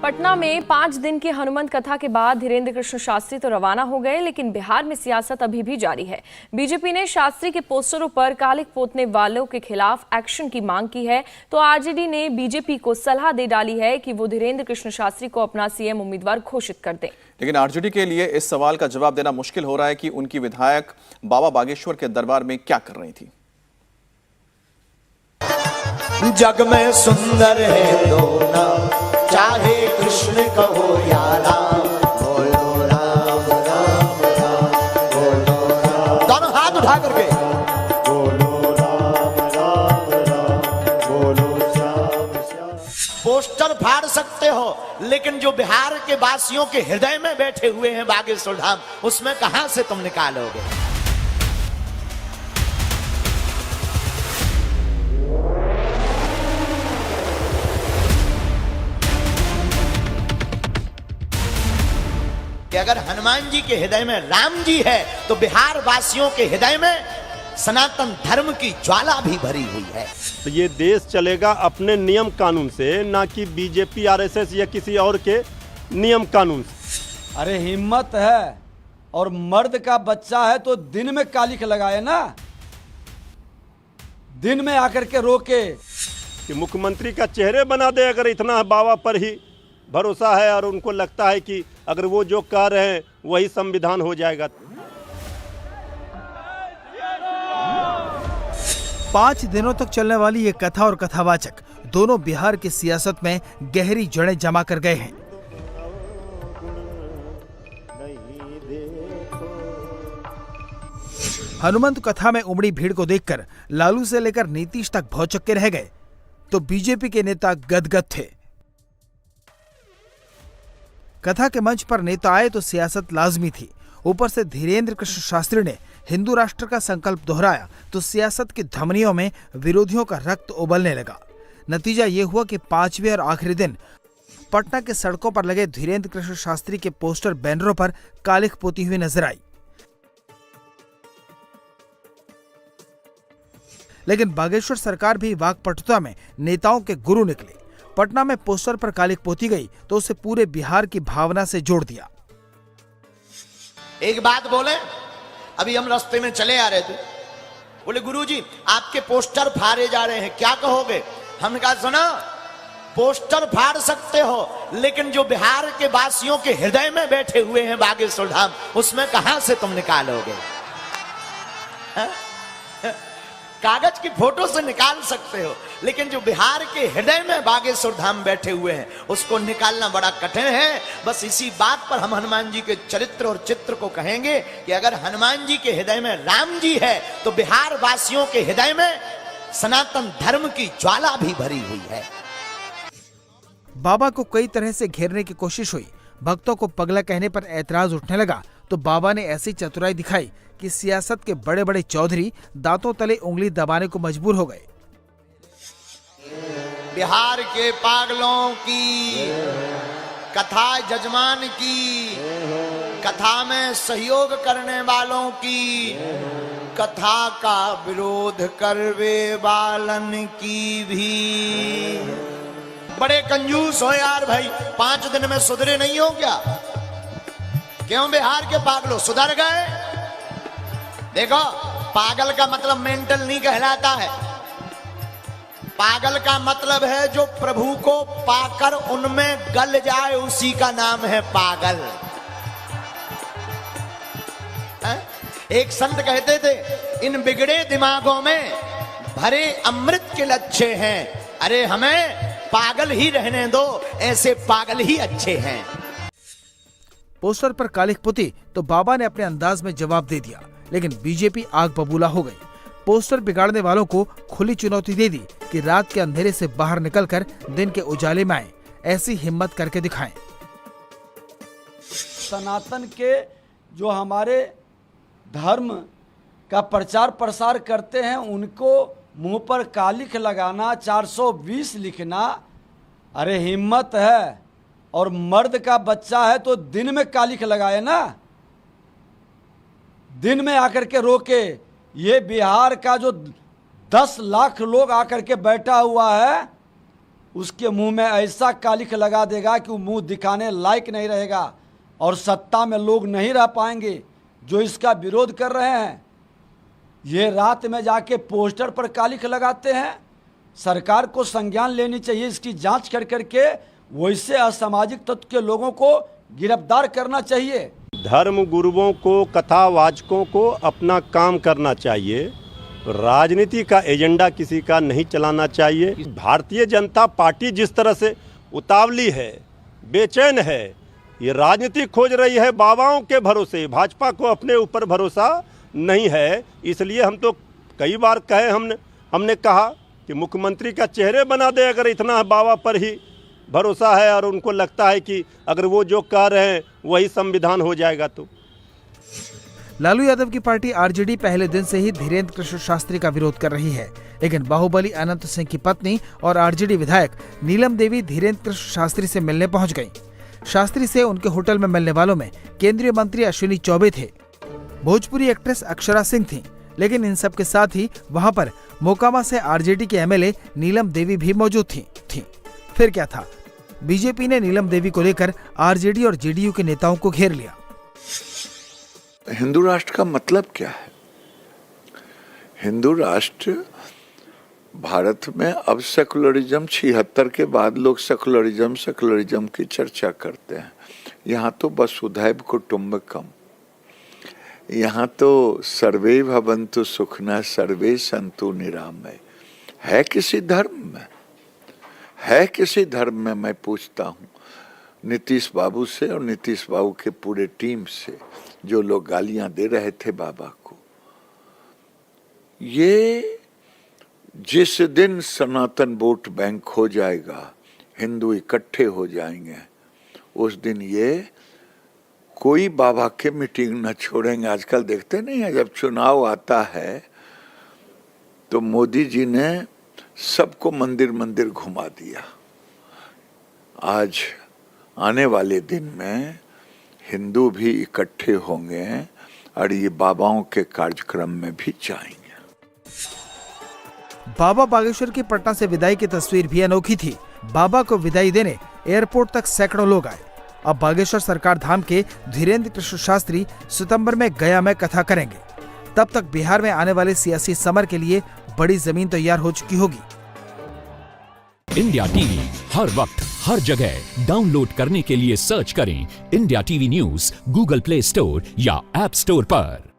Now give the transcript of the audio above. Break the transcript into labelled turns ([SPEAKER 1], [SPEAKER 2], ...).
[SPEAKER 1] पटना में 5 दिन की हनुमंत कथा के बाद धीरेन्द्र कृष्ण शास्त्री तो रवाना हो गए, लेकिन बिहार में सियासत अभी भी जारी है। बीजेपी ने शास्त्री के पोस्टरों पर कालिख पोतने वालों के खिलाफ एक्शन की मांग की है, तो आरजेडी ने बीजेपी को सलाह दे डाली है कि वो धीरेन्द्र कृष्ण शास्त्री को अपना सीएम उम्मीदवार घोषित कर दें।
[SPEAKER 2] लेकिन आरजेडी के लिए इस सवाल का जवाब देना मुश्किल हो रहा है कि उनकी विधायक बाबा बागेश्वर के दरबार में क्या कर रही थी।
[SPEAKER 3] जग में सुंदर है दोना, चाहे कृष्ण कहो या राम, बोलो राम राम राम, बोलो राम। दोनों हाथ उठा करके बोलो राम राम राम, बोलो श्याम श्याम। पोस्टर फाड़ सकते हो, लेकिन जो बिहार के वासियों के हृदय में बैठे हुए हैं बागेश्वर धाम, उसमें कहां से तुम निकालोगे। कि अगर हनुमान जी के हृदय में राम जी है, तो बिहार वासियों के हृदय में सनातन धर्म की ज्वाला भी भरी हुई है।
[SPEAKER 4] तो ये देश चलेगा अपने नियम कानून से, ना कि बीजेपी आरएसएस या किसी और के नियम कानून से।
[SPEAKER 5] अरे हिम्मत है और मर्द का बच्चा है तो दिन में कालिख लगाए ना, दिन में आकर के रोके
[SPEAKER 4] कि मुख्यमंत्री का चेहरे बना दे। अगर इतना बाबा पर ही भरोसा है और उनको लगता है कि अगर वो जो कह रहे हैं वही संविधान हो जाएगा।
[SPEAKER 6] 5 दिनों तक चलने वाली ये कथा और कथावाचक दोनों बिहार की सियासत में गहरी जड़ें जमा कर गए हैं। हनुमंत कथा में उमड़ी भीड़ को देखकर लालू से लेकर नीतीश तक भौचक्के रह गए, तो बीजेपी के नेता गदगद थे। कथा के मंच पर नेता आए तो सियासत लाजमी थी। ऊपर से धीरेन्द्र कृष्ण शास्त्री ने हिंदू राष्ट्र का संकल्प दोहराया तो सियासत की धमनियों में विरोधियों का रक्त उबलने लगा। नतीजा ये हुआ कि 5वें और आखिरी दिन पटना के सड़कों पर लगे धीरेन्द्र कृष्ण शास्त्री के पोस्टर बैनरों पर कालिख पोती हुई नजर आई। लेकिन बागेश्वर सरकार भी वाकपटुता में नेताओं के गुरु निकले। पटना में पोस्टर पर कालिख पोती गई तो उसे पूरे बिहार की भावना से जोड़ दिया।
[SPEAKER 3] एक बात बोले, अभी हम रास्ते में चले आ रहे थे, बोले गुरुजी आपके पोस्टर फाड़े जा रहे हैं, क्या कहोगे। हमने कहा सुना, पोस्टर फाड़ सकते हो, लेकिन जो बिहार के वासियों के हृदय में बैठे हुए हैं बागेश्वर धाम, उसमें कहां से तुम निकालोगे। कागज की फोटो से निकाल सकते हो, लेकिन जो बिहार के हृदय में बागेश्वर धाम बैठे हुए हैं उसको निकालना बड़ा कठिन है। बस इसी बात पर हम हनुमान जी के चरित्र और चित्र को कहेंगे कि अगर हनुमान जी के हृदय में राम जी है, तो बिहार वासियों के हृदय में सनातन धर्म की ज्वाला भी भरी हुई है।
[SPEAKER 6] बाबा को कई तरह से घेरने की कोशिश हुई। भक्तों को पगला कहने पर ऐतराज उठने लगा तो बाबा ने ऐसी चतुराई दिखाई कि सियासत के बड़े बड़े चौधरी दांतों तले उंगली दबाने को मजबूर हो गए।
[SPEAKER 3] बिहार के पागलों की कथा, जजमान की कथा में सहयोग करने वालों की कथा का विरोध करवे वालन की भी। बड़े कंजूस हो यार भाई, 5 दिन में सुधरे नहीं हो क्या। क्यों बिहार के पागलों सुधर गए। देखो, पागल का मतलब मेंटल नहीं कहलाता है। पागल का मतलब है जो प्रभु को पाकर उनमें गल जाए, उसी का नाम है पागल। एक संत कहते थे, इन बिगड़े दिमागों में भरे अमृत के लच्छे हैं। अरे हमें पागल ही रहने दो, ऐसे पागल ही अच्छे हैं।
[SPEAKER 6] पोस्टर पर कालिख पोती तो बाबा ने अपने अंदाज में जवाब दे दिया, लेकिन बीजेपी आग बबूला हो गई। पोस्टर बिगाड़ने वालों को खुली चुनौती दे दी कि रात के अंधेरे से बाहर निकलकर दिन के उजाले में आए, ऐसी हिम्मत करके दिखाएं।
[SPEAKER 5] सनातन के जो हमारे धर्म का प्रचार प्रसार करते हैं उनको मुंह पर कालिख लगाना, 420 लिखना, अरे हिम्मत है और मर्द का बच्चा है तो दिन में कालिख लगाए ना, दिन में आकर के रोके। ये बिहार का जो 10 लाख लोग आकर के बैठा हुआ है, उसके मुंह में ऐसा कालिख लगा देगा कि वो मुंह दिखाने लायक नहीं रहेगा और सत्ता में लोग नहीं रह पाएंगे जो इसका विरोध कर रहे हैं। ये रात में जाके पोस्टर पर कालिख लगाते हैं। सरकार को संज्ञान लेनी चाहिए, इसकी जांच कर करके वैसे असामाजिक तत्व के लोगों को गिरफ्तार करना चाहिए।
[SPEAKER 4] धर्म गुरुओं को, कथावाचकों को अपना काम करना चाहिए। राजनीति का एजेंडा किसी का नहीं चलाना चाहिए। भारतीय जनता पार्टी जिस तरह से उतावली है, बेचैन है, ये राजनीति खोज रही है बाबाओं के भरोसे, भाजपा को अपने ऊपर भरोसा नहीं है। इसलिए हम तो कई बार कहे, हमने कहा कि मुख्यमंत्री का चेहरे बना दे अगर इतना बाबा पर ही भरोसा है और उनको लगता है कि अगर वो जो कह रहे हैं वही संविधान हो जाएगा। तो
[SPEAKER 6] लालू यादव की पार्टी आरजेडी पहले दिन से ही धीरेन्द्र कृष्ण शास्त्री का विरोध कर रही है, लेकिन बाहुबली अनंत सिंह की पत्नी और आरजेडी विधायक नीलम देवी धीरेन्द्र कृष्ण शास्त्री से मिलने पहुंच गईं। शास्त्री से उनके होटल में मिलने वालों में केंद्रीय मंत्री अश्विनी चौबे थे, भोजपुरी एक्ट्रेस अक्षरा सिंह थीं, लेकिन इन सब के साथ ही वहां पर मोकामा से आरजेडी के एमएलए नीलम देवी भी मौजूद थीं। फिर क्या था, बीजेपी ने नीलम देवी को लेकर आरजेडी और जेडीयू के नेताओं को घेर लिया।
[SPEAKER 7] हिंदू राष्ट्र का मतलब क्या है? हिंदू राष्ट्र भारत में अब सेकुलरिज्म 76 के बाद लोग सेकुलरिज्म की चर्चा करते हैं। यहाँ तो वसुधैव कुटुम्बकम, यहाँ तो सर्वे भवन्तु सुखिनः सर्वे सन्तु निरामय है। किसी धर्म में है, किसी धर्म में मैं पूछता हूँ नीतीश बाबू से और नीतीश बाबू के पूरे टीम से, जो लोग गालियां दे रहे थे बाबा को, ये जिस दिन सनातन वोट बैंक हो जाएगा, हिंदू इकट्ठे हो जाएंगे, उस दिन ये कोई बाबा के मीटिंग न छोड़ेंगे। आजकल देखते नहीं है, जब चुनाव आता है तो मोदी जी ने सबको मंदिर मंदिर घुमा दिया। आज आने वाले दिन में हिंदू भी इकट्ठे होंगे और ये बाबाओं के कार्यक्रम में भी जाएंगे।
[SPEAKER 6] बाबा बागेश्वर की पटना से विदाई की तस्वीर भी अनोखी थी। बाबा को विदाई देने एयरपोर्ट तक सैकड़ों लोग आए। अब बागेश्वर सरकार धाम के धीरेन्द्र कृष्ण शास्त्री सितंबर में गया में कथा करेंगे। तब तक बिहार में आने वाले सियासी समर के लिए बड़ी जमीन तैयार हो चुकी होगी।
[SPEAKER 8] इंडिया टीवी हर वक्त हर जगह डाउनलोड करने के लिए सर्च करें India TV news Google play store या ऐप स्टोर पर।